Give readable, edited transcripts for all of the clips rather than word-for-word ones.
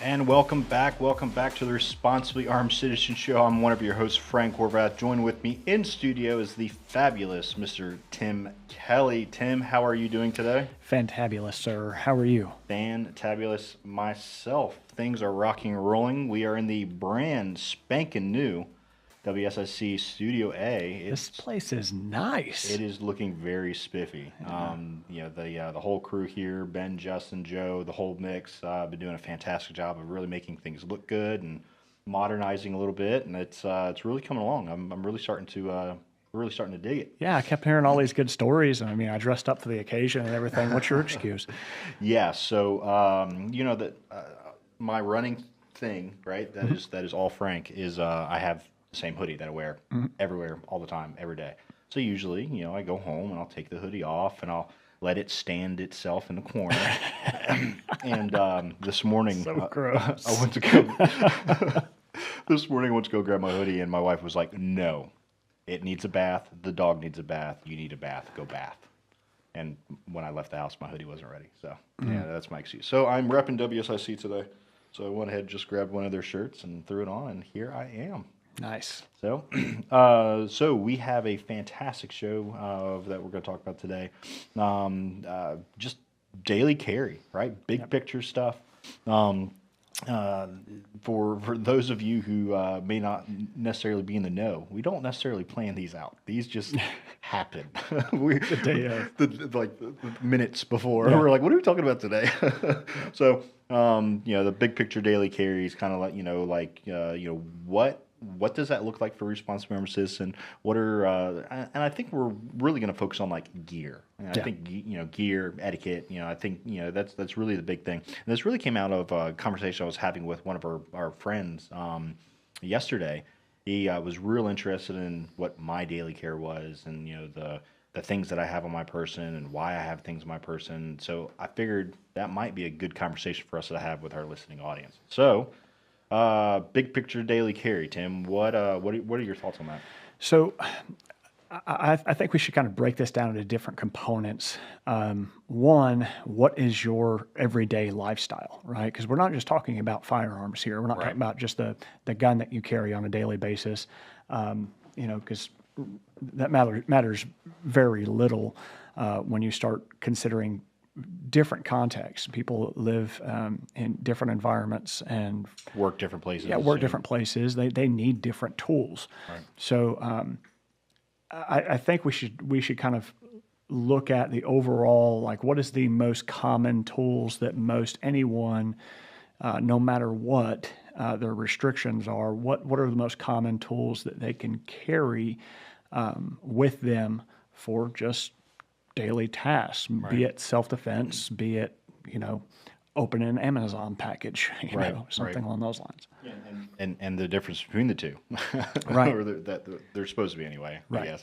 And welcome back. Welcome back to the Responsibly Armed Citizen Show. I'm one of your hosts, Frank Horvath. Joined with me in studio is the fabulous Mr. Tim Kelly. Tim, how are you doing today? Fantabulous, sir. How are you? Fantabulous myself. Things are rocking and rolling. We are in the brand spanking new WSIC Studio A. This place is nice. It is looking very spiffy. Yeah. The whole crew here, Ben, Justin, Joe, the whole mix, been doing a fantastic job of really making things look good and modernizing a little bit, and it's really coming along. I'm really starting to dig it. Yeah, I kept hearing all these good stories. I mean, I dressed up for the occasion and everything. What's your excuse? Yeah, so that my running thing, right? That is all Frank. Is I have the same hoodie that I wear everywhere, all the time, every day. So usually, I go home and I'll take the hoodie off and I'll let it stand itself in the corner. And this morning, So gross. I went to go. This morning, I went to go grab my hoodie, and my wife was like, "No, it needs a bath. The dog needs a bath. You need a bath. Go bath." And when I left the house, my hoodie wasn't ready. So yeah, that's my excuse. So I'm repping WSIC today. So I went ahead and just grabbed one of their shirts and threw it on, and here I am. Nice. So, so we have a fantastic show that we're going to talk about today. Just daily carry, right? Big picture stuff. For those of you who may not necessarily be in the know, we don't necessarily plan these out. These just happen. The day of. The minutes before. Yeah. We're like, what are we talking about today? So, the big picture daily carry is kind of like, what does that look like for a responsible member citizen? What are and I think we're really going to focus on like gear. And I think gear etiquette. I think that's really the big thing. And this really came out of a conversation I was having with one of our friends yesterday. He was real interested in what my daily care was, and the things that I have on my person and why I have things on my person. So I figured that might be a good conversation for us to have with our listening audience. So. Big picture daily carry, Tim. What are your thoughts on that? So I think we should kind of break this down into different components. One, what is your everyday lifestyle, right? Because we're not just talking about firearms here. We're not talking about just the gun that you carry on a daily basis, because that matters very little when you start considering different contexts. People live in different environments and work different places. Yeah, work different places. They need different tools. Right. So I think we should kind of look at the overall, like, what is the most common tools that most anyone, no matter what their restrictions are, what are the most common tools that they can carry with them for just daily tasks, be it self-defense, be it, opening an Amazon package, something along those lines. Yeah, and the difference between the two, right? Or that they're supposed to be anyway, right. I guess.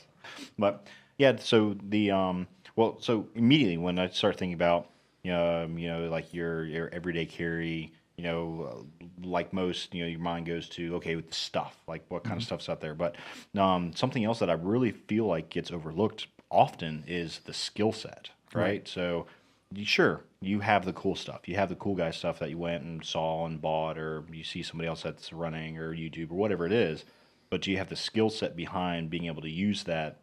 But yeah, so so immediately when I start thinking about, like your everyday carry, like most, your mind goes to, okay, with stuff, like what kind of stuff's out there. But something else that I really feel like gets overlooked often is the skill set, right? So sure, you have the cool stuff. You have the cool guy stuff that you went and saw and bought, or you see somebody else that's running or YouTube or whatever it is, but you have the skill set behind being able to use that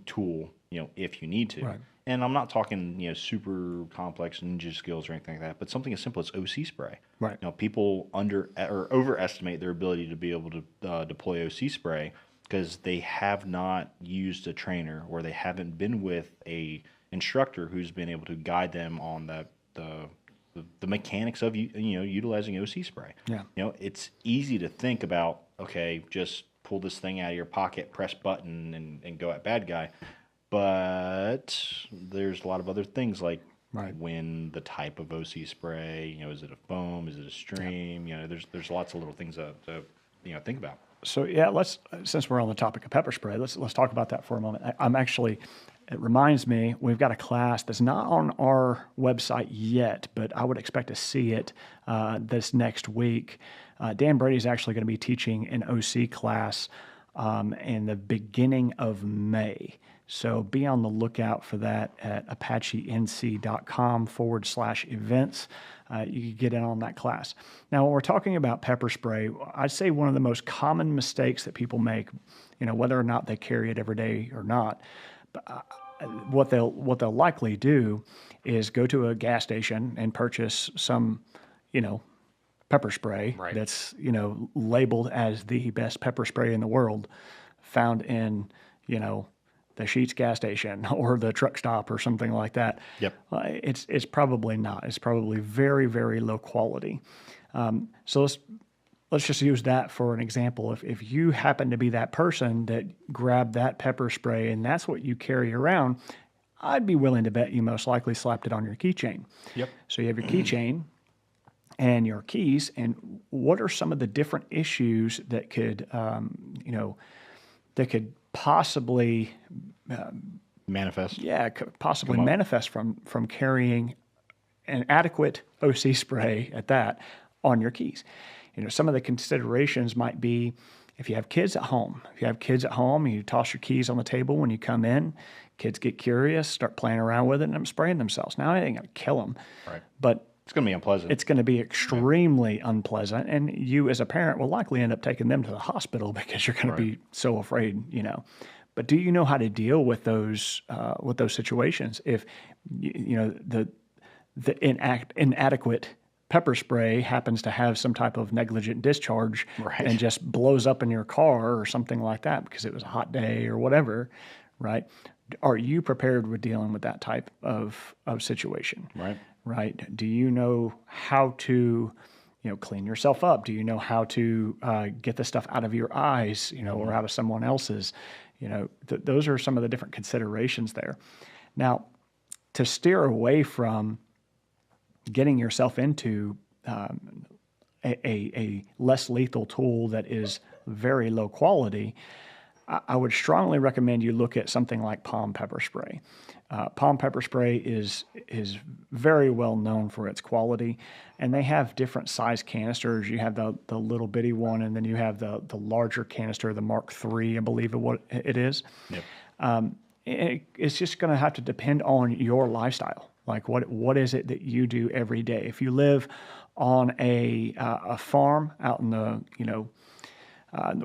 tool, if you need to. Right. And I'm not talking, super complex ninja skills or anything like that, but something as simple as OC spray. Right. People overestimate their ability to be able to deploy OC spray because they have not used a trainer, or they haven't been with a instructor who's been able to guide them on the mechanics of utilizing OC spray. Yeah. It's easy to think about, okay, just pull this thing out of your pocket, press button, and go at bad guy. But there's a lot of other things like when the type of OC spray, is it a foam, is it a stream? Yeah. There's lots of little things to think about. So yeah, since we're on the topic of pepper spray, let's talk about that for a moment. It reminds me, we've got a class that's not on our website yet, but I would expect to see it this next week. Dan Brady is actually going to be teaching an OC class in the beginning of May. So be on the lookout for that at apacheNC.com/events. You can get in on that class. Now, when we're talking about pepper spray, I'd say one of the most common mistakes that people make, whether or not they carry it every day or not, what they'll likely do is go to a gas station and purchase some, pepper spray Right. that's, labeled as the best pepper spray in the world, found in, the Sheetz gas station or the truck stop or something like that. Yep. It's probably not. It's probably very, very low quality. So let's just use that for an example. If you happen to be that person that grabbed that pepper spray and that's what you carry around, I'd be willing to bet you most likely slapped it on your keychain. Yep. So you have your keychain and your keys, and what are some of the different issues that could, that could possibly Manifest. possibly manifest from carrying an adequate OC spray at that on your keys. Some of the considerations might be if you have kids at home. If you have kids at home, you toss your keys on the table when you come in. Kids get curious, start playing around with it, and them spraying themselves. Now, it ain't going to kill them, Right. but It's going to be unpleasant. it's going to be extremely unpleasant, and you as a parent will likely end up taking them to the hospital because you're going to be so afraid, But do you know how to deal with those situations? If the inadequate pepper spray happens to have some type of negligent discharge and just blows up in your car or something like that because it was a hot day or whatever, right? Are you prepared with dealing with that type of situation? Right. Do you know how to, clean yourself up? Do you know how to get the stuff out of your eyes, or out of someone else's? Those are some of the different considerations there. Now, to steer away from getting yourself into a less lethal tool that is very low quality, I would strongly recommend you look at something like Palm pepper spray. Palm pepper spray is very well known for its quality, and they have different size canisters. You have the little bitty one, and then you have the larger canister, the Mark III, I believe what it is. Yep. It's just going to have to depend on your lifestyle. Like what is it that you do every day? If you live on a farm out in the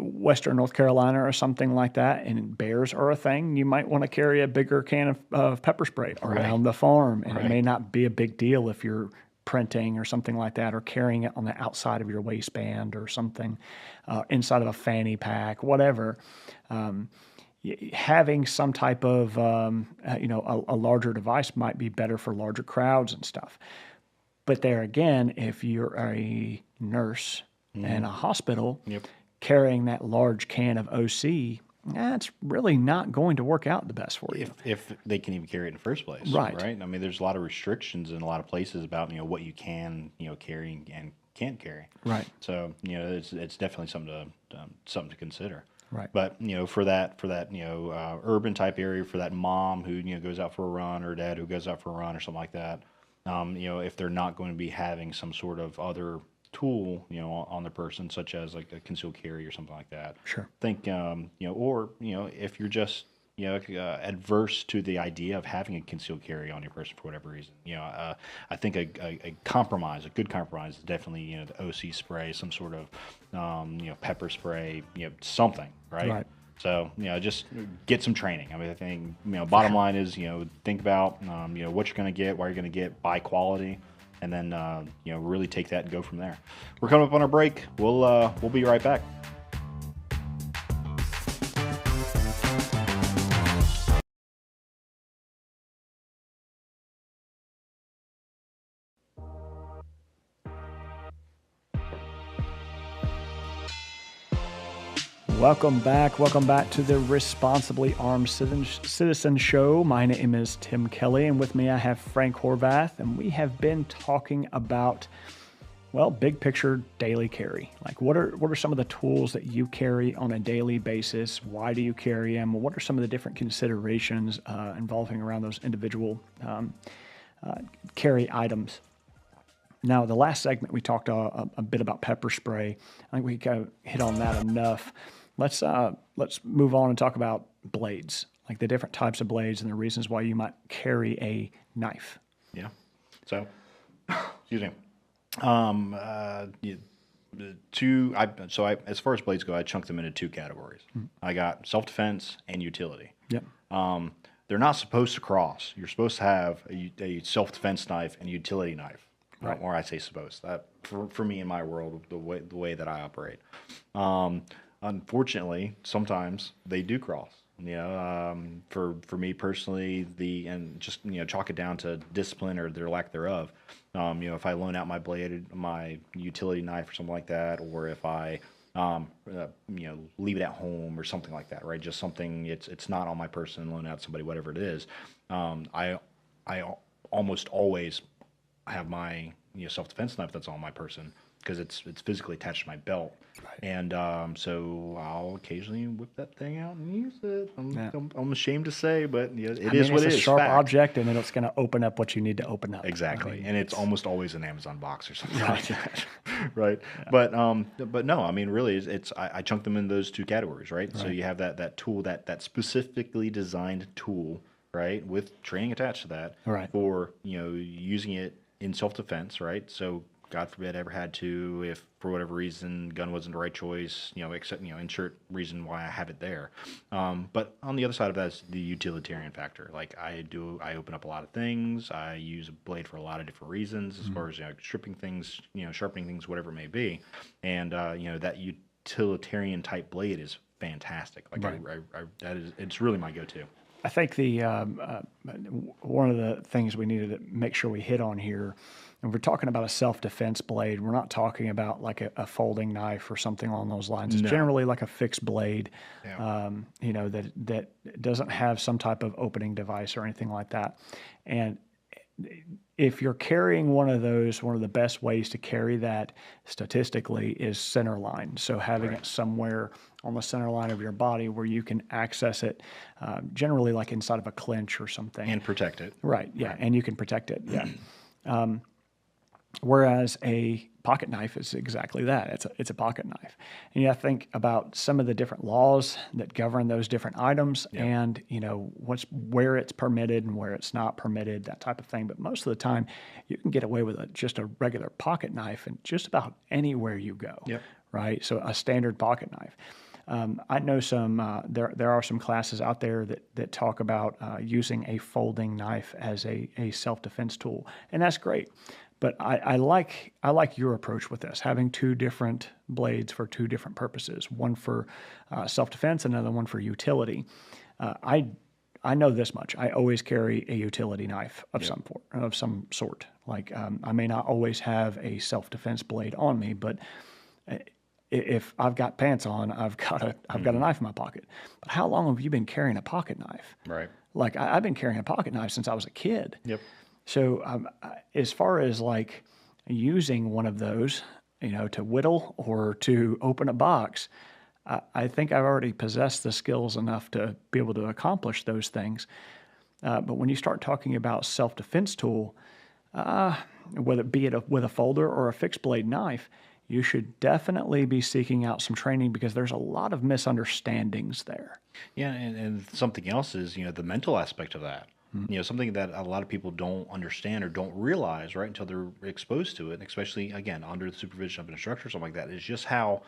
Western North Carolina or something like that, and bears are a thing, you might want to carry a bigger can of pepper spray around the farm. And it may not be a big deal if you're printing or something like that, or carrying it on the outside of your waistband or something, inside of a fanny pack, whatever. Having some type of, a larger device might be better for larger crowds and stuff. But there again, if you're a nurse in a hospital, carrying that large can of OC, that's really not going to work out the best for you. If they can even carry it in the first place. Right. I mean, there's a lot of restrictions in a lot of places about, what you can, carry and can't carry. Right. So, it's definitely something to consider. Right. But, for that, urban type area, for that mom who, goes out for a run, or dad who goes out for a run or something like that, if they're not going to be having some sort of other tool, on the person, such as like a concealed carry or something like that. Sure. Think, or, if you're just, adverse to the idea of having a concealed carry on your person for whatever reason, I think a good compromise is definitely, the OC spray, some sort of, pepper spray, something, right? So, just get some training. I mean, I think, bottom line is, think about, what you're going to get, why you're going to get, buy quality, and then, really take that and go from there. We're coming up on our break. We'll be right back. Welcome back to the Responsibly Armed Citizen Show. My name is Tim Kelly, and with me I have Frank Horvath, and we have been talking about, big picture daily carry. Like what are some of the tools that you carry on a daily basis? Why do you carry them? What are some of the different considerations involving around those individual carry items? Now, the last segment we talked a bit about pepper spray. I think we kind of hit on that enough. Let's move on and talk about blades. like the different types of blades and the reasons why you might carry a knife. Yeah. So, excuse me. As far as blades go, I chunked them into two categories. I got self-defense and utility. Yep. They're not supposed to cross. You're supposed to have a self-defense knife and a utility knife. Right. Or I say supposed. That for me in my world, the way that I operate. Unfortunately, sometimes they do cross. For me personally, just chalk it down to discipline or their lack thereof. If I loan out my blade, my utility knife or something like that, or if I leave it at home or something like that, right? Just something it's not on my person, loan out to somebody, whatever it is. I almost always have my self-defense knife that's on my person because it's physically attached to my belt, right. And so I'll occasionally whip that thing out and use it. I'm ashamed to say, but it is what it is. It's a sharp fact. object, and it's going to open up what you need to open up. Exactly, and it's almost always an Amazon box or something right. like that, right? Yeah. But no, I mean, really, I chunk them in those two categories, right? So you have that tool, that specifically designed tool, right, with training attached to that, right. for using it in self-defense, right? So God forbid ever had to, if for whatever reason gun wasn't the right choice, except insert reason why I have it there. But on the other side of that is the utilitarian factor. Like I open up a lot of things. I use a blade for a lot of different reasons, as far as stripping things, sharpening things, whatever it may be. And that utilitarian type blade is fantastic. Like right. It's really my go-to. I think one of the things we needed to make sure we hit on here, and we're talking about a self-defense blade, we're not talking about like a folding knife or something along those lines. It's generally like a fixed blade, that doesn't have some type of opening device or anything like that. And if you're carrying one of those, one of the best ways to carry that statistically is center line. So having it somewhere on the center line of your body where you can access it, generally like inside of a clinch or something. And protect it. Right, yeah, and you can protect it, yeah. Whereas a pocket knife is exactly that. It's a pocket knife. And you have to think about some of the different laws that govern those different items, and where it's permitted and where it's not permitted, that type of thing. But most of the time, you can get away with just a regular pocket knife and just about anywhere you go. Yep. Right? So a standard pocket knife. I know there are some classes out there that talk about using a folding knife as a self-defense tool, and that's great. But I like your approach with this, having two different blades for two different purposes, one for self-defense, another one for utility. I know this much. I always carry a utility knife of some sort. Like I may not always have a self-defense blade on me, but if I've got pants on, I've got a knife in my pocket. But how long have you been carrying a pocket knife? Right. Like I've been carrying a pocket knife since I was a kid. Yep. So as far as like using one of those, to whittle or to open a box, I think I've already possessed the skills enough to be able to accomplish those things. But when you start talking about self-defense tool, whether it be with a folder or a fixed blade knife, you should definitely be seeking out some training because there's a lot of misunderstandings there. Yeah, and something else is, the mental aspect of that. Something that a lot of people don't understand or don't realize, right, until they're exposed to it, especially, again, under the supervision of an instructor or something like that, is just how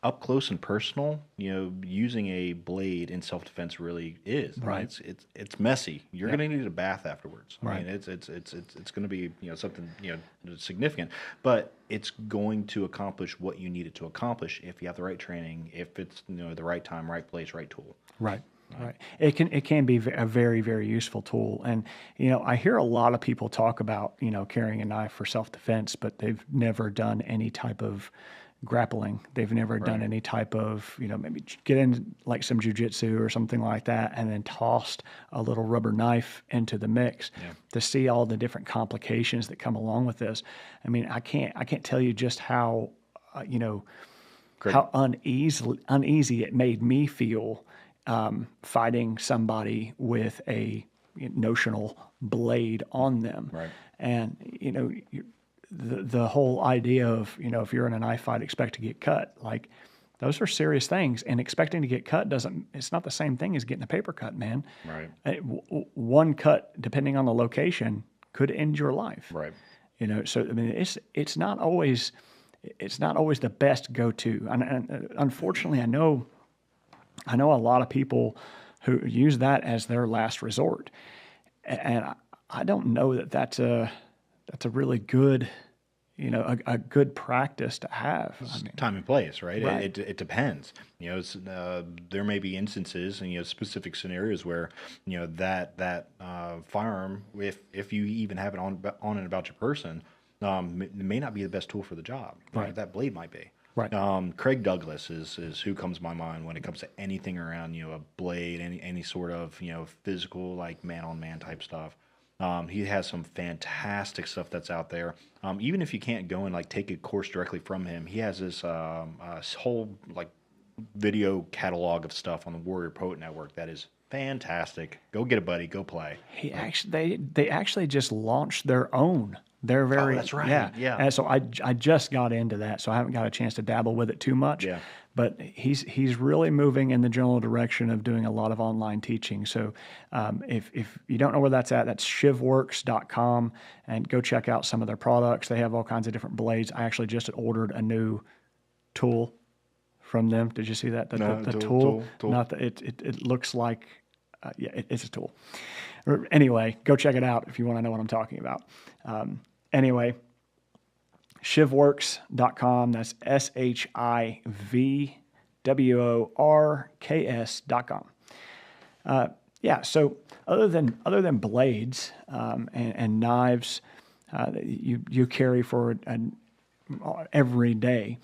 up close and personal, using a blade in self-defense really is. Right. It's messy. You're going to need a bath afterwards. Right. I mean, it's going to be, something, significant, but it's going to accomplish what you need it to accomplish if you have the right training, if it's, the right time, right place, right tool. Right. Right. It can be a very, very useful tool. And, I hear a lot of people talk about, carrying a knife for self-defense, but they've never done any type of grappling. They've never done any type of, maybe get in like some jujitsu or something like that and then tossed a little rubber knife into the mix to see all the different complications that come along with this. I mean, I can't tell you just how, how uneasy it made me feel fighting somebody with a notional blade on them. Right. And, the whole idea of, if you're in a knife fight, expect to get cut. Like, Those are serious things, and expecting to get cut it's not the same thing as getting a paper cut, man. Right. One cut, depending on the location, could end your life. Right. So I mean, it's not always the best go-to. And unfortunately, I know a lot of people who use that as their last resort. And I don't know that that's a really good, a good practice to have. I mean, Time and place, right? Right. It depends. There may be instances and specific scenarios where that firearm, if you even have it on and about your person, it may not be the best tool for the job. Right. That blade might be. Right. Craig Douglas is who comes to my mind when it comes to anything around a blade, any sort of physical, like man-on-man type stuff. He has some fantastic stuff that's out there. Even if you can't go and like take a course directly from him, he has this whole like video catalog of stuff on the Warrior Poet Network that is fantastic. Go get a buddy, go play. They actually just launched their own. They're very, that's right. Yeah. And so I just got into that, so I haven't got a chance to dabble with it too much. Yeah. But he's really moving in the general direction of doing a lot of online teaching. So if you don't know where that's at, that's shivworks.com, and go check out some of their products. They have all kinds of different blades. I actually just ordered a new tool from them. Did you see that? The tool. Not the, it looks like, it's a tool. Anyway, go check it out if you want to know what I'm talking about. Anyway, shivworks.com. That's shivworks.com. So other than blades and knives that you carry for every day.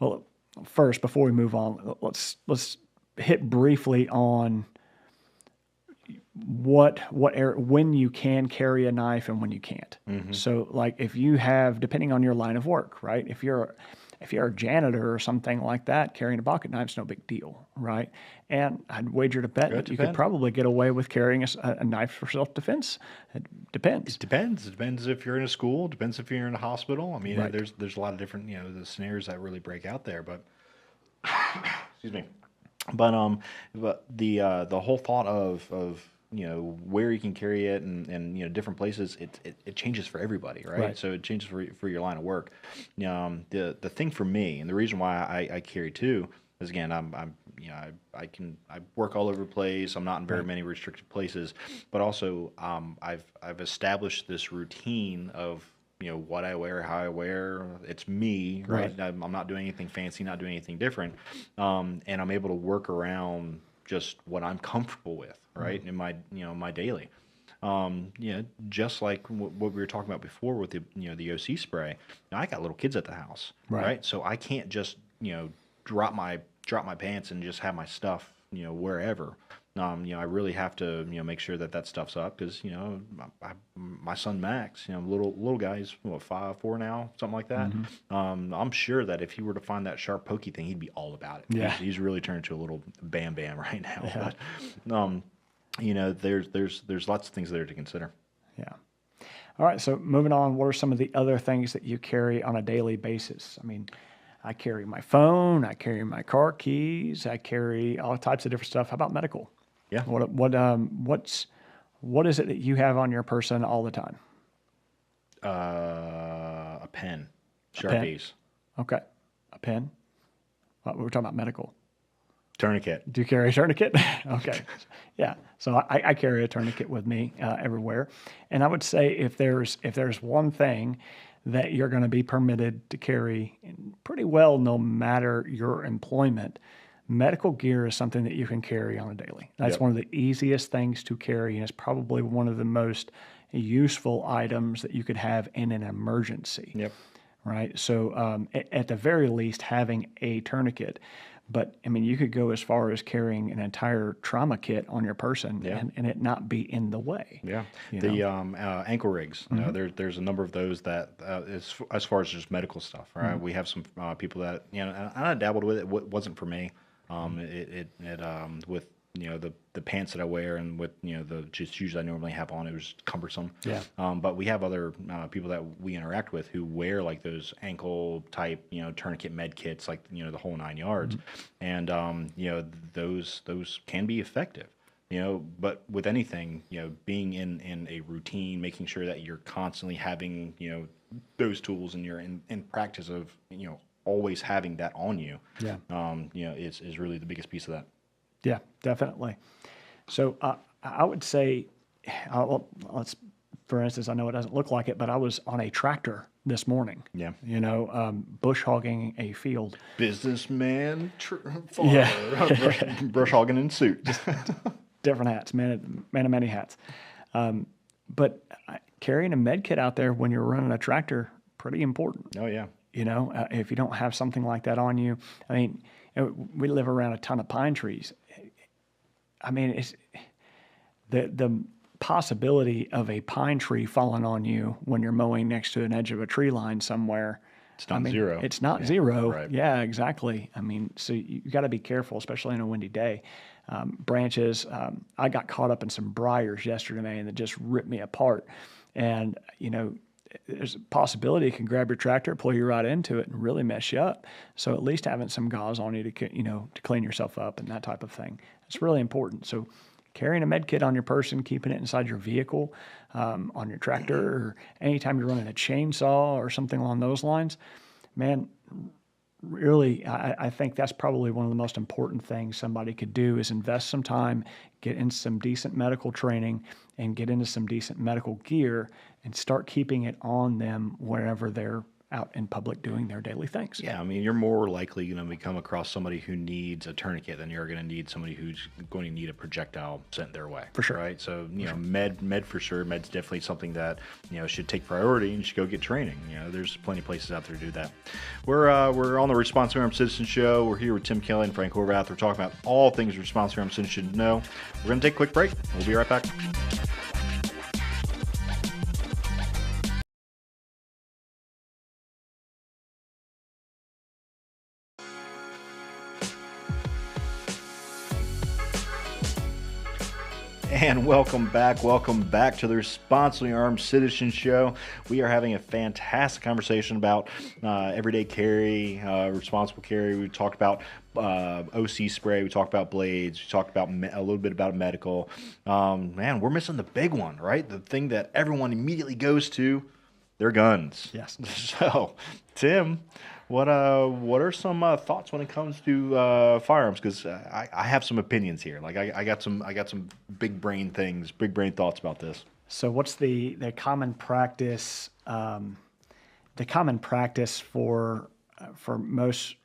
Well, first, before we move on, let's hit briefly on when you can carry a knife and when you can't. Mm-hmm. So like if you have, depending on your line of work, right? If you're a janitor or something like that, carrying a pocket knife's no big deal, right? And I'd wager to bet that you could probably get away with carrying a knife for self-defense. It depends. It depends if you're in a school. It depends if you're in a hospital. I mean, Right. there's a lot of different the scenarios that really break out there. But excuse me. But the whole thought of where you can carry it and different places, it changes for everybody, right? So it changes for your line of work. The thing for me, and the reason why I carry two is, again, I work all over the place. I'm not in very many restricted places, but also I've established this routine of what I wear, how I wear. It's me, right? I'm not doing anything fancy, not doing anything different, and I'm able to work around just what I'm comfortable with, right? In my my daily. Just like what we were talking about before with the OC spray. Now, I got little kids at the house, right? So I can't just drop my pants and just have my stuff wherever. I really have to make sure that stuff's up, because my son Max, little guy, he's 5'4" now, something like that. Mm-hmm. I'm sure that if he were to find that sharp pokey thing, he'd be all about it. Yeah. He's really turned into a little bam right now. Yeah. But there's lots of things there to consider. Yeah. All right. So moving on, what are some of the other things that you carry on a daily basis? I mean, I carry my phone, I carry my car keys, I carry all types of different stuff. How about medical? Yeah. What is it that you have on your person all the time? A pen, Sharpies. Okay. A pen. We're talking about medical. Tourniquet. Do you carry a tourniquet? Okay. Yeah. So I carry a tourniquet with me everywhere. And I would say if there's one thing that you're going to be permitted to carry pretty well, no matter your employment, medical gear is something that you can carry on a daily. That's one of the easiest things to carry, and it's probably one of the most useful items that you could have in an emergency. Yep. Right. So at the very least, having a tourniquet. But I mean, you could go as far as carrying an entire trauma kit on your person and it not be in the way. Yeah. Ankle rigs. Mm-hmm. There's a number of those that as far as just medical stuff. Right. Mm-hmm. We have some people that and I dabbled with it. It wasn't for me. With the pants that I wear and with the just shoes I normally have on, it was cumbersome. Yeah. But we have other people that we interact with who wear like those ankle type tourniquet med kits, like the whole 9 yards, and those can be effective. But with anything, being in a routine, making sure that you're constantly having, those tools and you're in practice of, always having that on you, Yeah. Is really the biggest piece of that. Yeah, definitely. So I would say, for instance, I know it doesn't look like it, but I was on a tractor this morning. Yeah. Bush hogging a field. Businessman, farmer, brush hogging in suit. Different hats, man of many hats. But carrying a med kit out there when you're running a tractor, pretty important. Oh yeah. If you don't have something like that on you, I mean, we live around a ton of pine trees. I mean, it's the possibility of a pine tree falling on you when you're mowing next to an edge of a tree line somewhere. It's not zero. It's not zero. Right. Yeah, exactly. I mean, so you got to be careful, especially on a windy day. Branches. I got caught up in some briars yesterday, and it just ripped me apart. And there's a possibility it can grab your tractor, pull you right into it, and really mess you up. So at least having some gauze on you to clean yourself up and that type of thing. It's really important. So carrying a med kit on your person, keeping it inside your vehicle, on your tractor, or anytime you're running a chainsaw or something along those lines, man, really, I think that's probably one of the most important things somebody could do is invest some time, get into some decent medical training, and get into some decent medical gear and start keeping it on them wherever they're out in public doing their daily things. Yeah, I mean, you're more likely going to come across somebody who needs a tourniquet than you're going to need somebody who's going to need a projectile sent their way. For sure. Right? So, med for sure. Med's definitely something that, should take priority and you should go get training. There's plenty of places out there to do that. We're on the Responsible Armed Citizen Show. We're here with Tim Kelly and Frank Horvath. We're talking about all things Responsible Armed Citizens should know. We're going to take a quick break. We'll be right back. And welcome back to the Responsibly Armed Citizen Show. We are having a fantastic conversation about everyday carry, responsible carry. We talked about OC spray. We talked about blades. We talked about a little bit about medical. Man, we're missing the big one, right? The thing that everyone immediately goes to, their guns. Yes. So, Tim, what are some thoughts when it comes to firearms? Because I have some opinions here. Like I got some big brain thoughts about this. So what's the common practice? The common practice for most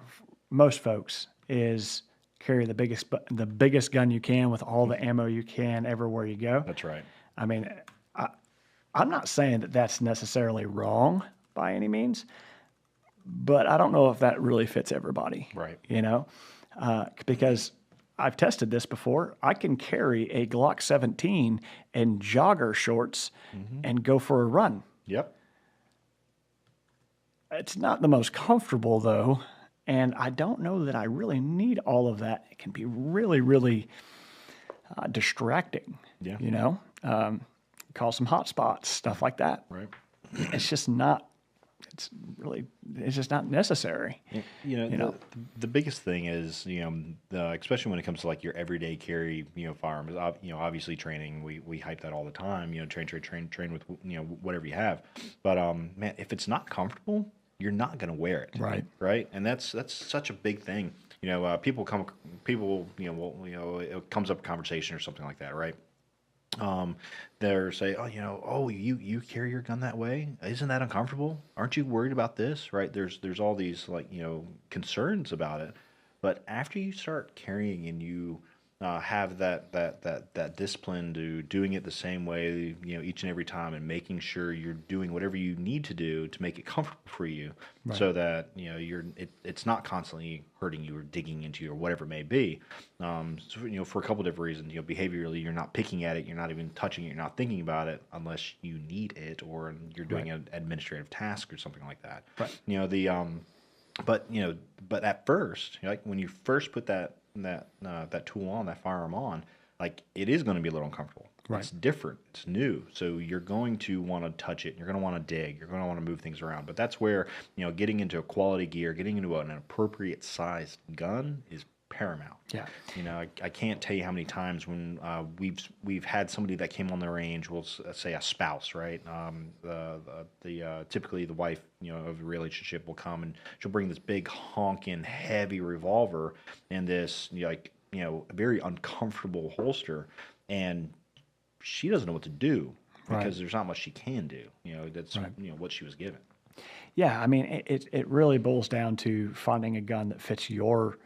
folks is carry the biggest gun you can with all the ammo you can everywhere you go. That's right. I mean, I'm not saying that that's necessarily wrong by any means, but I don't know if that really fits everybody. Right. Because I've tested this before. I can carry a Glock 17 in jogger shorts and go for a run. Yep. It's not the most comfortable though, and I don't know that I really need all of that. It can be really, really distracting. Yeah. Cause some hot spots, stuff like that. Right. It's just not necessary. The biggest thing is, especially when it comes to like your everyday carry, firearms, obviously training, we hype that all the time, train with, whatever you have. But, man, if it's not comfortable, you're not going to wear it. Right. Right. And that's such a big thing. It comes up a conversation or something like that. Right. They're say, you carry your gun that way? Isn't that uncomfortable? Aren't you worried about this? Right? There's all these concerns about it. But after you start carrying and you have that discipline to doing it the same way, each and every time, and making sure you're doing whatever you need to do to make it comfortable for you, right, so that it's not constantly hurting you or digging into you or whatever it may be. For a couple of different reasons. Behaviorally, you're not picking at it, you're not even touching it, you're not thinking about it unless you need it or you're doing an administrative task or something like that. Right. But at first, when you first put that that tool on, that firearm on, like it is going to be a little uncomfortable. Right. It's different. It's new. So you're going to want to touch it. You're going to want to dig. You're going to want to move things around. But that's where, getting into quality gear, getting into an appropriate sized gun is paramount. Yeah. I can't tell you how many times when we've had somebody that came on the range, we'll say a spouse, right? Typically the wife, of the relationship will come and she'll bring this big honking heavy revolver and this very uncomfortable holster, and she doesn't know what to do because there's not much she can do. That's what she was given. Yeah, I mean, it really boils down to finding a gun that fits your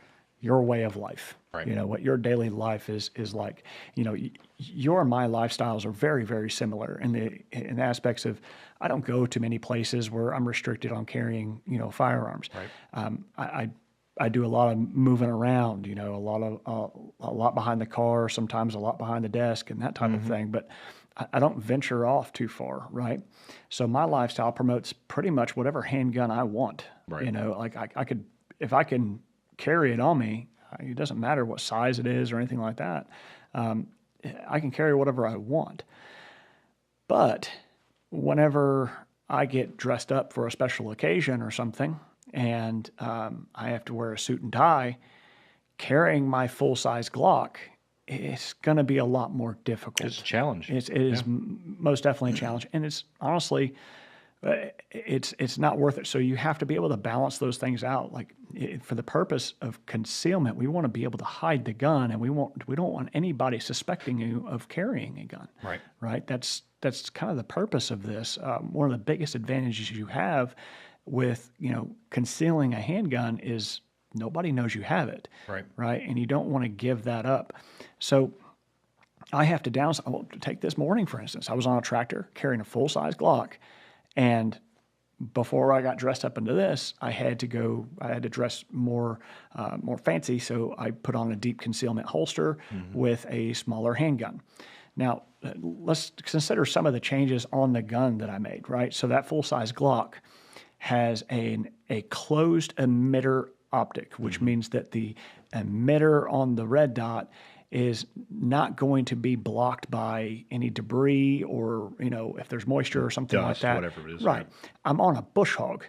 way of life. Right. What your daily life is like. Your and my lifestyles are very, very similar in the aspects of I don't go to many places where I'm restricted on carrying firearms. Right. I do a lot of moving around, a lot behind the car, sometimes a lot behind the desk and that type of thing. But I don't venture off too far, right? So my lifestyle promotes pretty much whatever handgun I want. Right. Like I could, if I can carry it on me, it doesn't matter what size it is or anything like that. I can carry whatever I want. But whenever I get dressed up for a special occasion or something, and I have to wear a suit and tie, carrying my full-size Glock is going to be a lot more difficult. It's a challenge. It is most definitely a challenge. And it's honestly, it's not worth it. So you have to be able to balance those things out. Like for the purpose of concealment, we want to be able to hide the gun, and we don't want anybody suspecting you of carrying a gun. Right. Right. That's kind of the purpose of this. One of the biggest advantages you have with concealing a handgun is nobody knows you have it. Right. And you don't want to give that up. So I have to take this morning, for instance. I was on a tractor carrying a full-size Glock, and before I got dressed up into this, I had to dress more fancy. So I put on a deep concealment holster with a smaller handgun. Now, let's consider some of the changes on the gun that I made, right? So that full-size Glock has a closed emitter optic, which means that the emitter on the red dot is not going to be blocked by any debris or, if there's moisture or something Dust, like that. whatever it is. Right. I'm on a bush hog.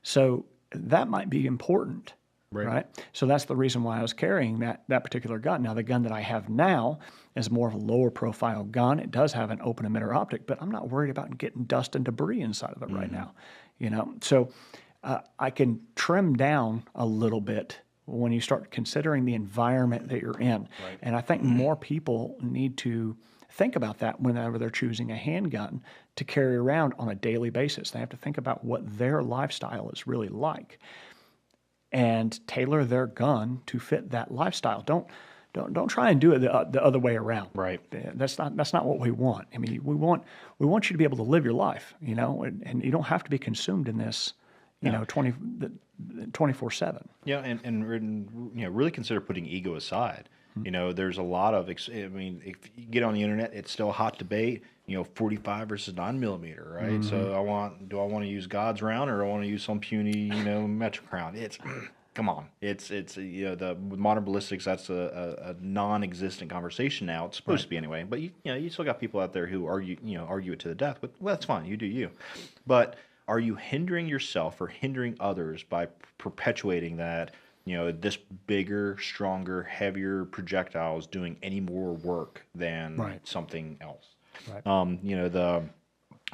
So that might be important. Right. So that's the reason why I was carrying that particular gun. Now, the gun that I have now is more of a lower profile gun. It does have an open emitter optic, but I'm not worried about getting dust and debris inside of it right now. So I can trim down a little bit when you start considering the environment that you're in. Right. And I think more people need to think about that whenever they're choosing a handgun to carry around on a daily basis. They have to think about what their lifestyle is really like and tailor their gun to fit that lifestyle. Don't try and do it the other way around. Right. That's not what we want. I mean, we want you to be able to live your life, and you don't have to be consumed in this, 24/7. Yeah, and really consider putting ego aside. There's a lot of, if you get on the internet, it's still a hot debate, 45 versus 9mm, right? So do I want to use God's round or do I want to use some puny, metric round? It's, come on. It's with modern ballistics, that's a non-existent conversation now. It's supposed to be anyway. But you still got people out there who argue it to the death. But well, that's fine. You do you. But are you hindering yourself or hindering others by perpetuating that, this bigger, stronger, heavier projectile is doing any more work than something else? Right.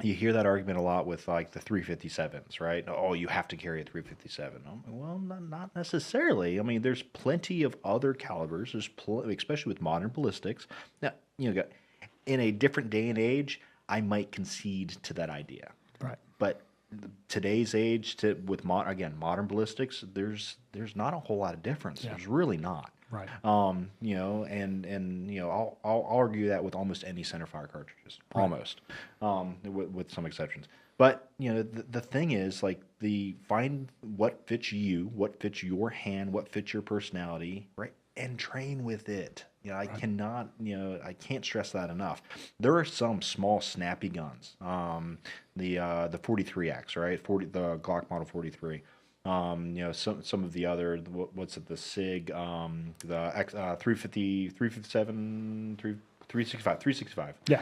You hear that argument a lot with like the 357s, right? Oh, you have to carry a 357. Well, not necessarily. I mean, there's plenty of other calibers. Especially with modern ballistics. Now, in a different day and age, I might concede to that idea. Right. But today's age, with modern ballistics, there's not a whole lot of difference. Yeah. There's really not. Right. I'll argue that with almost any centerfire cartridges, almost, with some exceptions. But the thing is, like, find what fits you, what fits your hand, what fits your personality, right, and train with it. I cannot, I can't stress that enough. There are some small snappy guns, the 43X, right, the Glock Model 43. Some of the other, what's it, the SIG, the 350, 357, 365, 365. Yeah.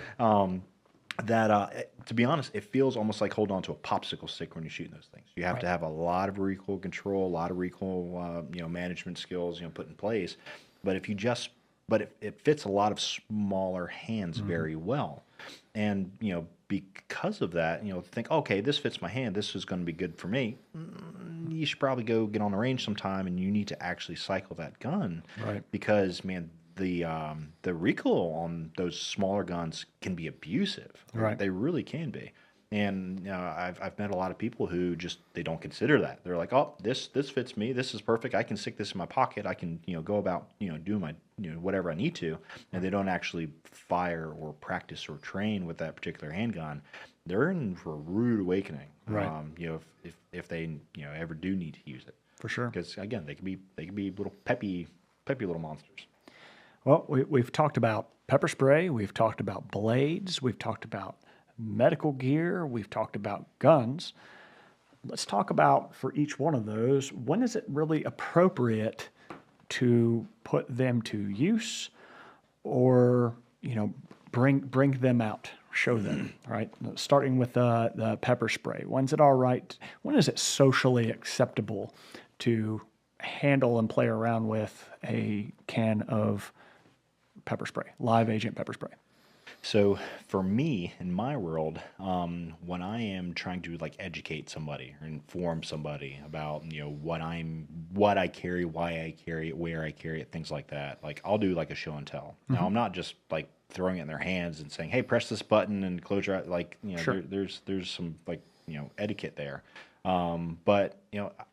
That to be honest, it feels almost like holding on to a popsicle stick when you're shooting those things. You have to have a lot of recoil control, a lot of recoil, management skills, put in place. But if you just, but it fits a lot of smaller hands very well, and because of that, think, okay, this fits my hand. This is going to be good for me. You should probably go get on the range sometime, and you need to actually cycle that gun, Right. because man, the recoil on those smaller guns can be abusive. Right. They really can be. And I've met a lot of people who just they don't consider that. They're like, oh, this fits me. This is perfect. I can stick this in my pocket. I can go about do my whatever I need to. And they don't actually fire or practice or train with that particular handgun. They're in for a rude awakening. Right. If they ever do need to use it. For sure. Because again, they can be little peppy little monsters. Well, we've talked about pepper spray, we've talked about blades, we've talked about medical gear, we've talked about guns. Let's talk about, for each one of those, when is it really appropriate to put them to use, or bring them out, show them, right? Starting with the pepper spray. When's it all right? When is it socially acceptable to handle and play around with a can of pepper spray, live agent pepper spray? So for me, in my world, when I am trying to educate somebody or inform somebody about what I carry, why I carry it, where I carry it, things like that, I'll do a show and tell. Now I'm not just throwing it in their hands and saying, hey, press this button and close your eyes. Sure. There's some etiquette there. But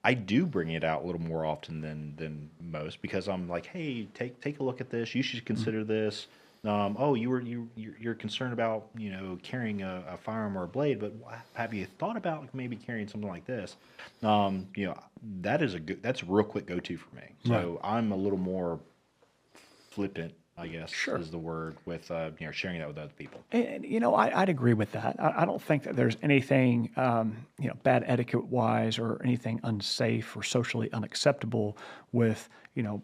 I do bring it out a little more often than most, because I'm like, hey, take a look at this. You should consider this. You're concerned about carrying a firearm or a blade, but have you thought about maybe carrying something like this? That's a real quick go-to for me. So I'm a little more flippant, I guess, is the word, with sharing that with other people. And I'd agree with that. I don't think that there's anything bad etiquette wise or anything unsafe or socially unacceptable with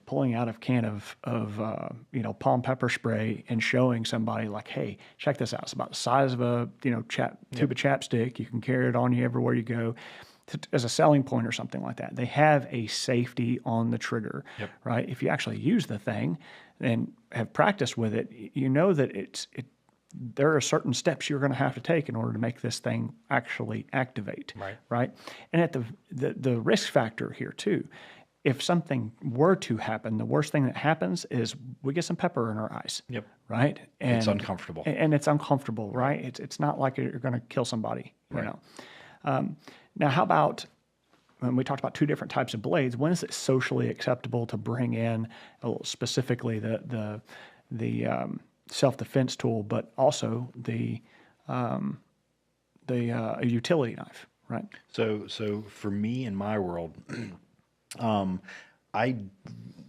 pulling out a can of palm pepper spray and showing somebody hey, check this out. It's about the size of a tube of chapstick. You can carry it on you everywhere you go, as a selling point or something like that. They have a safety on the trigger, right? If you actually use the thing and have practiced with it, that there are certain steps you're going to have to take in order to make this thing actually activate, right? And at the risk factor here too, if something were to happen, the worst thing that happens is we get some pepper in our eyes, right? And it's uncomfortable. And it's uncomfortable, right? It's not like you're going to kill somebody, Now, how about, when we talked about two different types of blades, when is it socially acceptable to bring in specifically the self-defense tool, but also the utility knife, right? So for me, in my world, I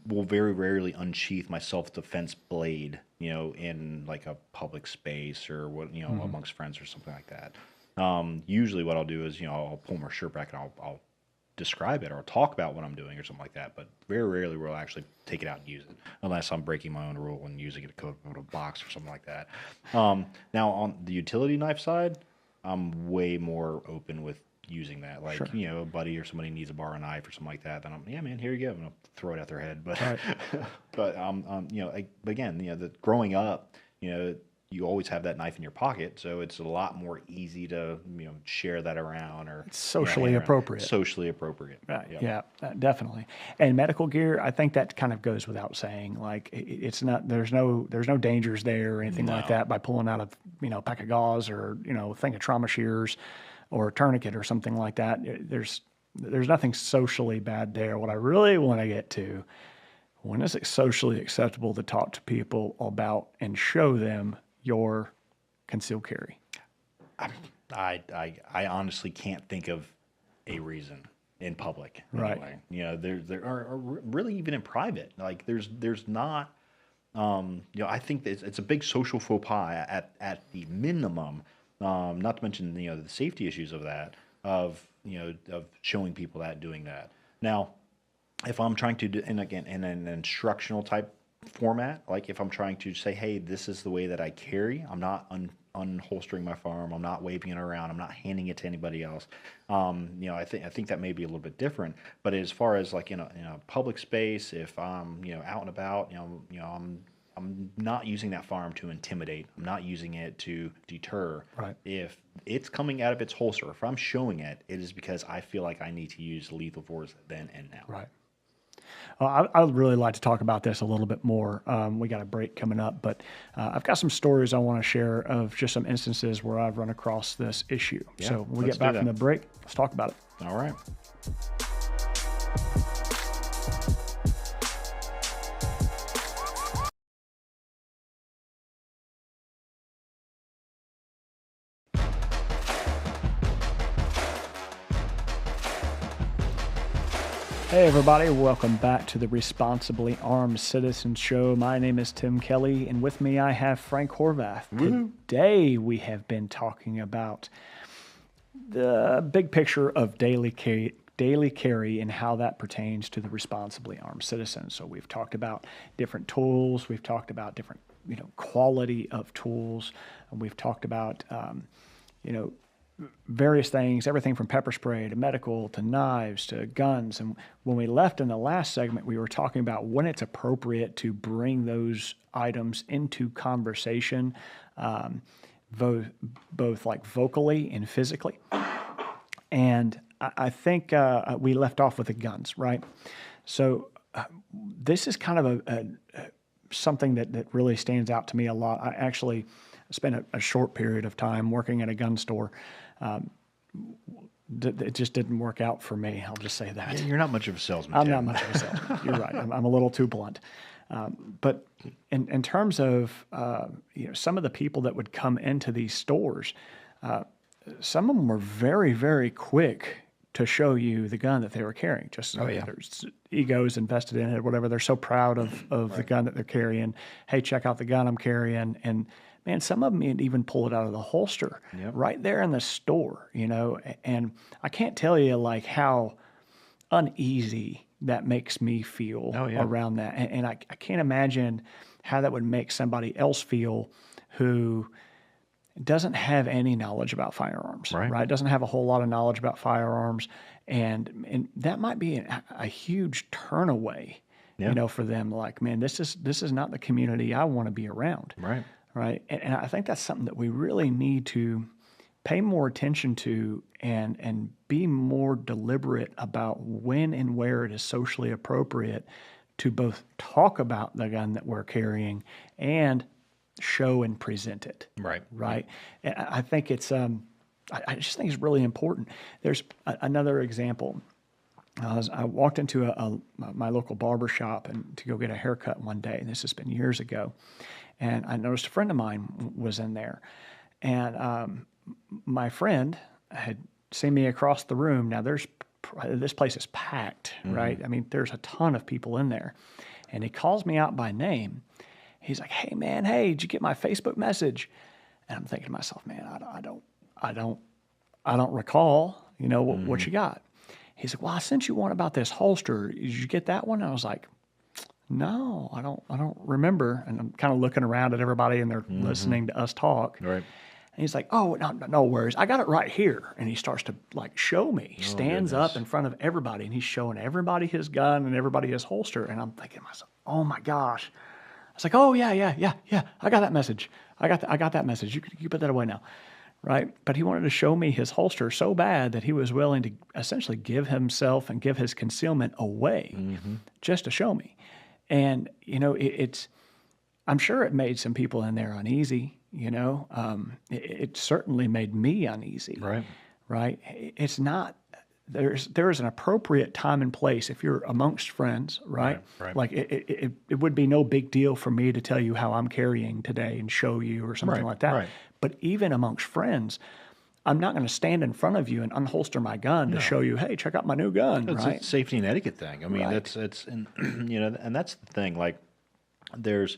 will very rarely unsheath my self-defense blade, in a public space or amongst friends or something like that. Usually what I'll do is, I'll pull my shirt back and I'll describe it or talk about what I'm doing or something like that. But very rarely will I actually take it out and use it, unless I'm breaking my own rule and using it to code a box or something like that. Now on the utility knife side, I'm way more open with using that. A buddy or somebody needs a bar or knife or something like that, then yeah, man, here you go. I'm gonna throw it at their head. But but again, growing up, you always have that knife in your pocket, so it's a lot more easy to share that around, or it's socially appropriate. Socially appropriate, right? Yeah, definitely. And medical gear, I think that kind of goes without saying. It's not, there's no dangers there or anything like that by pulling out a pack of gauze or a thing of trauma shears or a tourniquet or something like that. There's nothing socially bad there. What I really want to get to, when is it socially acceptable to talk to people about and show them your concealed carry? I honestly can't think of a reason in public. Anyway. Right. There are really, even in private. There's not. I think that it's a big social faux pas at the minimum. Not to mention the safety issues of that. Of of showing people that, doing that. Now, if I'm trying to do, and again, in an instructional type format, like if I'm trying to say, hey, this is the way that I carry, I'm not unholstering my firearm, I'm not waving it around, I'm not handing it to anybody else. I think that may be a little bit different. But as far as like in a public space, if I'm out and about, I'm not using that firearm to intimidate. I'm not using it to deter. Right. If it's coming out of its holster, if I'm showing it, it is because I feel like I need to use lethal force then and now. Right. I would really like to talk about this a little bit more. We got a break coming up, but I've got some stories I want to share of just some instances where I've run across this issue. Yeah, so when we let's get back do from the that. break, let's talk about it. All right. Hey everybody, welcome back to the Responsibly Armed Citizen Show. My name is Tim Kelly, and with me I have Frank Horvath. Woo-hoo. Today we have been talking about the big picture of daily carry and how that pertains to the responsibly armed citizen. So we've talked about different tools, we've talked about different quality of tools, and we've talked about various things, everything from pepper spray to medical to knives to guns. And when we left in the last segment, we were talking about when it's appropriate to bring those items into conversation, both like vocally and physically. And I think we left off with the guns, right? So this is kind of something that really stands out to me a lot. I actually spent a short period of time working at a gun store. It just didn't work out for me. I'll just say that. Yeah, you're not much of a salesman. I'm Tim. not much of a salesman. You're right. I'm a little too blunt. But in terms of some of the people that would come into these stores, some of them were very, very quick to show you the gun that they were carrying. Just there's egos invested in it, whatever. They're so proud of the gun that they're carrying. Hey, check out the gun I'm carrying. And man, some of them even pull it out of the holster right there in the store, and I can't tell you like how uneasy that makes me feel around that. And I can't imagine how that would make somebody else feel who doesn't have any knowledge about firearms, right? Doesn't have a whole lot of knowledge about firearms. And that might be a huge turn away, for them. Like, man, this is not the community I want to be around. Right. And I think that's something that we really need to pay more attention to and be more deliberate about when and where it is socially appropriate to both talk about the gun that we're carrying and show and present it. Right. And I think it's, I just think it's really important. There's another example. I walked into my local barber shop and to go get a haircut one day, and this has been years ago. And I noticed a friend of mine was in there. And my friend had seen me across the room. Now, this place is packed, right? I mean, there's a ton of people in there. And he calls me out by name. He's like, hey, man, did you get my Facebook message? And I'm thinking to myself, man, I don't recall, what you got. He's like, well, I sent you one about this holster. Did you get that one? And I was like, no, I don't remember. And I'm kind of looking around at everybody and they're listening to us talk. Right. And he's like, oh, no worries. I got it right here. And he starts to like show me. He stands up in front of everybody and he's showing everybody his gun and everybody his holster. And I'm thinking to myself, oh my gosh. I was like, oh yeah. I got that message. I got that message. You put that away now. Right. But he wanted to show me his holster so bad that he was willing to essentially give himself and give his concealment away just to show me. And, I'm sure it made some people in there uneasy, it certainly made me uneasy. Right. It's not, there is an appropriate time and place if you're amongst friends, right? Like it would be no big deal for me to tell you how I'm carrying today and show you or something like that. But even amongst friends, I'm not going to stand in front of you and unholster my gun to show you, hey, check out my new gun, It's right? a safety and etiquette thing. I mean, it's and and that's the thing. Like, there's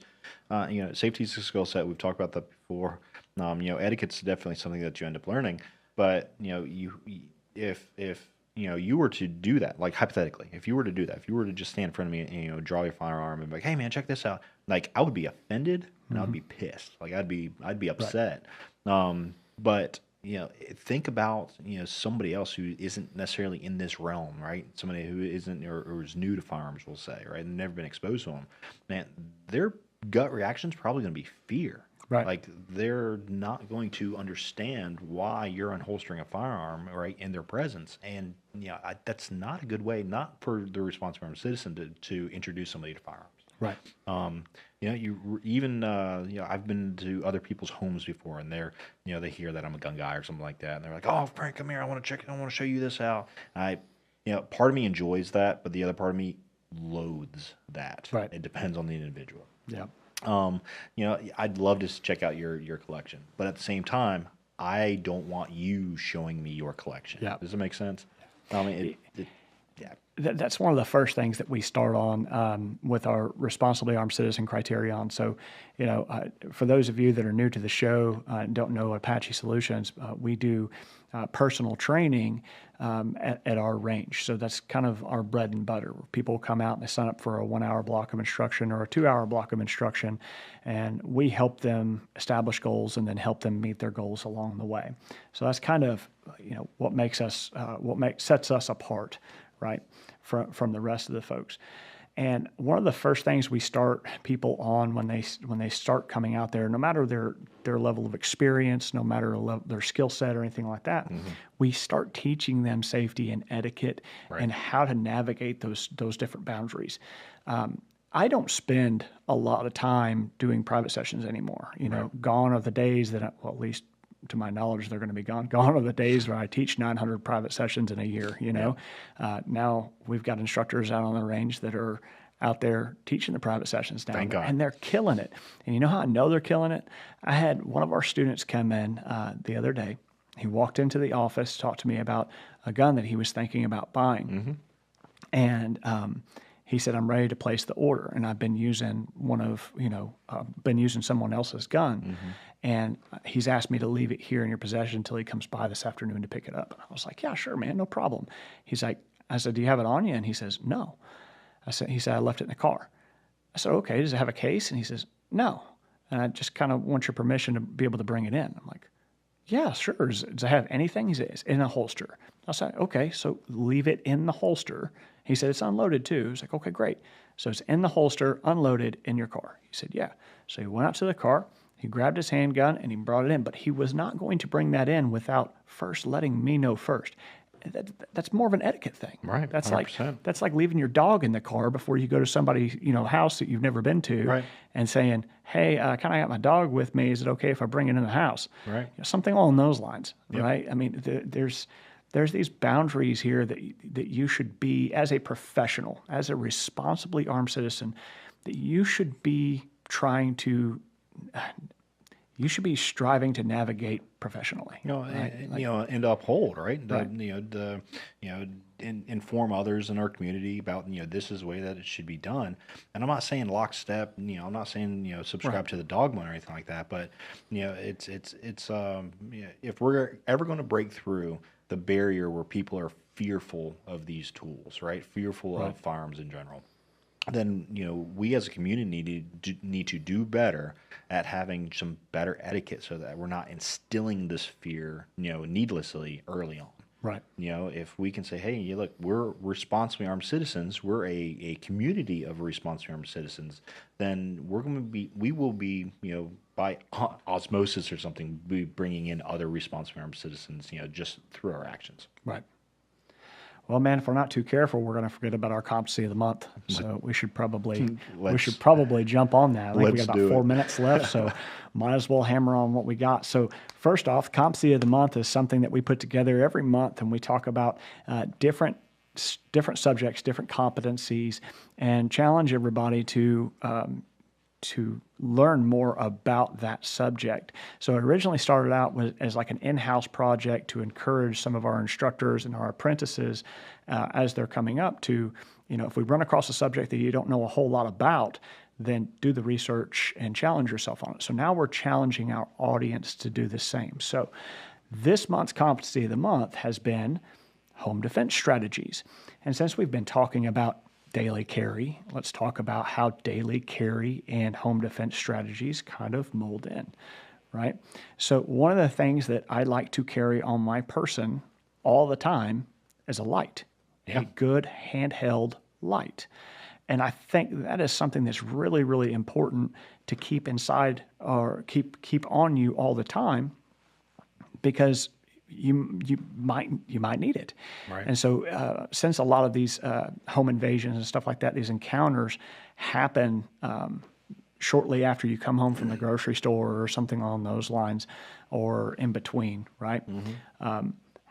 safety is a skill set. We've talked about that before. Etiquette's definitely something that you end up learning. But if you were to do that, like hypothetically, if you were to do that, if you were to just stand in front of me and draw your firearm and be like, hey man, check this out, like I would be offended and I would be pissed, like I'd be upset. But think about somebody else who isn't necessarily in this realm, right? Somebody who isn't or is new to firearms, we'll say, right, and never been exposed to them. Man, their gut reaction is probably going to be fear. Right. Like they're not going to understand why you're unholstering a firearm, right, in their presence, and that's not a good way, not for the responsible armed citizen to introduce somebody to firearms. Right. I've been to other people's homes before, and they hear that I'm a gun guy or something like that, and they're like, "Oh, Frank, come here. I want to show you this out." Part of me enjoys that, but the other part of me loathes that. Right. It depends on the individual. Yeah. I'd love to check out your collection, but at the same time, I don't want you showing me your collection. Yeah. Does it make sense? I mean, yeah. That's one of the first things that we start on with our responsibly armed citizen criterion. So, for those of you that are new to the show and don't know Apache Solutions, we do personal training at our range. So that's kind of our bread and butter. People come out and they sign up for a 1 hour block of instruction or a 2 hour block of instruction, and we help them establish goals and then help them meet their goals along the way. So that's kind of what sets us apart, right, from the rest of the folks. And one of the first things we start people on when they start coming out there, no matter their level of experience, no matter their skill set or anything like that, we start teaching them safety and etiquette and how to navigate those different boundaries. I don't spend a lot of time doing private sessions anymore. Gone are the days that, at least to my knowledge, they're going to be gone. Gone are the days where I teach 900 private sessions in a year. Now we've got instructors out on the range that are out there teaching the private sessions down there, and they're killing it. And you know how I know they're killing it? I had one of our students come in the other day. He walked into the office, talked to me about a gun that he was thinking about buying, and he said, "I'm ready to place the order, and I've been using someone else's gun." And he's asked me to leave it here in your possession until he comes by this afternoon to pick it up. And I was like, "Yeah, sure, man, no problem." I said, "Do you have it on you?" And he says, "No." He said, "I left it in the car." I said, "Okay, does it have a case?" And he says, "No. And I just kind of want your permission to be able to bring it in." I'm like, "Yeah, sure. Does it have anything?" He said, "It's in a holster." I said, "Okay, so leave it in the holster." He said, "It's unloaded too." I was like, "Okay, great. So it's in the holster, unloaded, in your car." He said, "Yeah." So he went out to the car, he grabbed his handgun, and he brought it in. But he was not going to bring that in without first letting me know first. That's more of an etiquette thing. Right. That's 100%. like leaving your dog in the car before you go to somebody's house that you've never been to, and saying, "Hey, kind of got my dog with me. Is it okay if I bring it in the house?" Right. Something along those lines. Right. I mean, there's these boundaries here that you should be, as a professional, as a responsibly armed citizen, that you should be striving to navigate professionally. And uphold, right? Inform others in our community about, this is the way that it should be done. And I'm not saying lockstep, I'm not saying, subscribe to the dogma or anything like that, but, if we're ever going to break through the barrier where people are fearful of these tools, right? Fearful of firearms in general, then we as a community need to do better at having some better etiquette so that we're not instilling this fear needlessly early on. Right. If we can say, hey, look, we're responsibly armed citizens, we're a community of responsibly armed citizens, then we will be by osmosis or something, be bringing in other responsibly armed citizens just through our actions. Right. Well, man, if we're not too careful, we're going to forget about our competency of the month. So we should probably jump on that. I think we got about 4 minutes left, so might as well hammer on what we got. So first off, competency of the month is something that we put together every month, and we talk about different subjects, different competencies, and challenge everybody to learn more about that subject. So it originally started out as like an in-house project to encourage some of our instructors and our apprentices as they're coming up to, if we run across a subject that you don't know a whole lot about, then do the research and challenge yourself on it. So now we're challenging our audience to do the same. So this month's competency of the month has been home defense strategies. And since we've been talking about daily carry, let's talk about how daily carry and home defense strategies kind of mold in, right? So one of the things that I like to carry on my person all the time is a light, a good handheld light. And I think that is something that's really, really important to keep inside or keep on you all the time, because you might need it. Right. And so since a lot of these home invasions and stuff like that, these encounters happen shortly after you come home from the grocery store or something along those lines, or in between, right?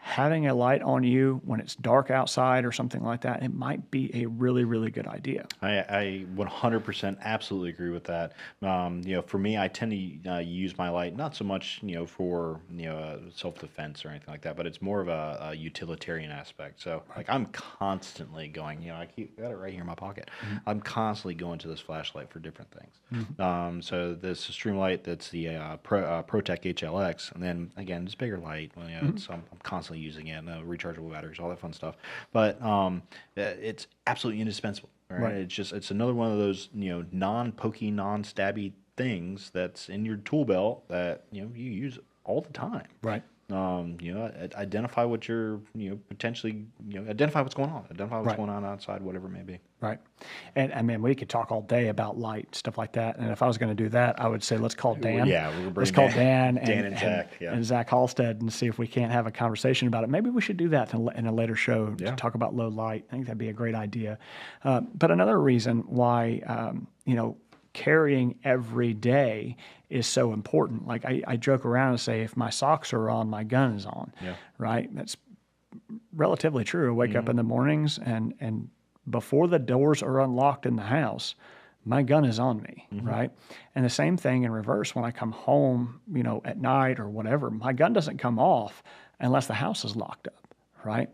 Having a light on you when it's dark outside or something like that, it might be a really, really good idea. I 100% absolutely agree with that. For me, I tend to use my light not so much, for self-defense or anything like that, but it's more of a utilitarian aspect. So, like, I'm constantly going. I got it right here in my pocket. I'm constantly going to this flashlight for different things. So this Stream Light, that's the ProTech HLX, and then again, it's bigger light. I'm constantly using it, rechargeable batteries, all that fun stuff. But it's absolutely indispensable. Right? It's another one of those non-pokey, non-stabby things that's in your tool belt that you use all the time. Right. Identify what you're potentially identify what's going on. Identify what's going on outside, whatever it may be. Right. And I mean, we could talk all day about light, stuff like that. And if I was going to do that, I would say let's call Dan. Yeah, let's call Dan and Zach. And Zach Halstead, and see if we can't have a conversation about it. Maybe we should do that in a later show to talk about low light. I think that'd be a great idea. But another reason why carrying every day is so important. Like I joke around and say, if my socks are on, my gun is on. Yeah. Right. That's relatively true. I wake up in the mornings and before the doors are unlocked in the house, my gun is on me, right? And the same thing in reverse. When I come home, at night or whatever, my gun doesn't come off unless the house is locked up, right?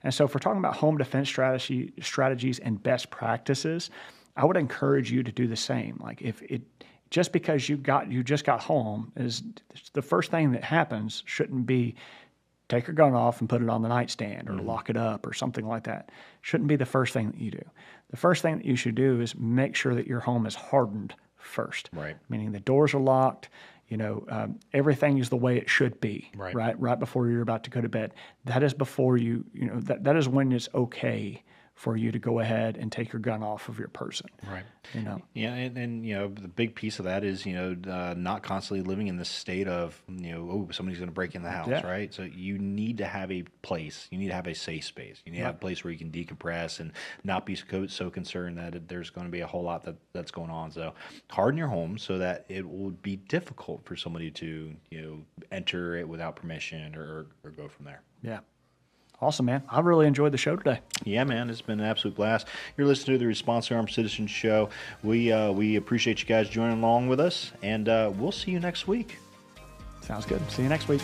And so if we're talking about home defense strategies and best practices, I would encourage you to do the same. Like if it just because you just got home, is the first thing that happens shouldn't be take your gun off and put it on the nightstand or lock it up or something like that. Shouldn't be the first thing that you do. The first thing that you should do is make sure that your home is hardened first. Right. Meaning the doors are locked, everything is the way it should be. Right before you're about to go to bed. That is before that is when it's okay for you to go ahead and take your gun off of your person. Right. Yeah, and the big piece of that is not constantly living in this state of somebody's going to break in the house, right? So you need to have a place. You need to have a safe space. You need to have a place where you can decompress and not be so concerned that there's going to be a whole lot that's going on. So harden your home so that it will be difficult for somebody to enter it without permission or go from there. Yeah. Awesome, man. I really enjoyed the show today. Yeah, man. It's been an absolute blast. You're listening to the Responsibly Armed Citizen Show. We appreciate you guys joining along with us, and we'll see you next week. Sounds good. See you next week.